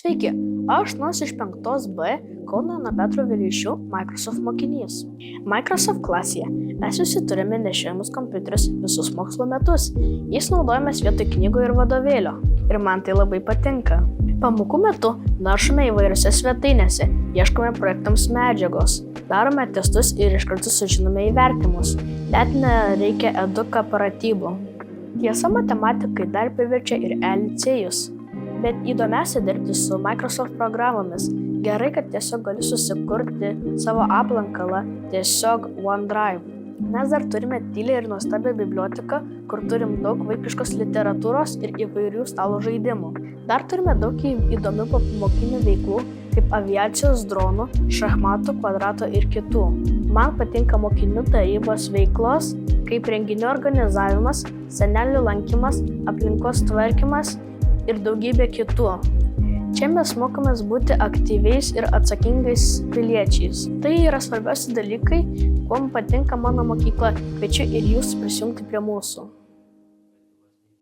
Sveiki, aš nors iš 5B Kauno Jono Petro Vileišių Microsoft mokinys. Microsoft klasėje mes visi turime nešiojamus kompiuterius visus mokslo metus. Jais naudojamės vietoj knygų ir vadovėlio. Ir man tai labai patinka. Pamokų metu naršome įvairiose svetainėse, ieškome projektams medžiagos, darome testus ir iš karto sužinome įvertimus. Net nereikia eduka pratybų. Tiesa, matematikai dar priverčia ir e-licėjus. Bet įdomiausia dirbti su Microsoft programomis. Gerai, kad tiesiog gali susikurti savo aplankalą tiesiog OneDrive. Mes dar turime tylią ir nuostabią biblioteką, kur turim daug vaikiškos literatūros ir įvairių stalo žaidimų. Dar turime daug įdomių popamokinių veiklų, kaip aviacijos dronų, šachmatų, kvadrato ir kitų. Man patinka mokinių tarybos veiklos, kaip renginių organizavimas, senelių lankymas, aplinkos tvarkymas ir daugybė kitų. Čia mes mokomės būti aktyviais ir atsakingais piliečiais. Tai yra svarbiausi dalykai, kuom patinka mano mokykla. Kviečiu ir jūs prisijungti prie mūsų.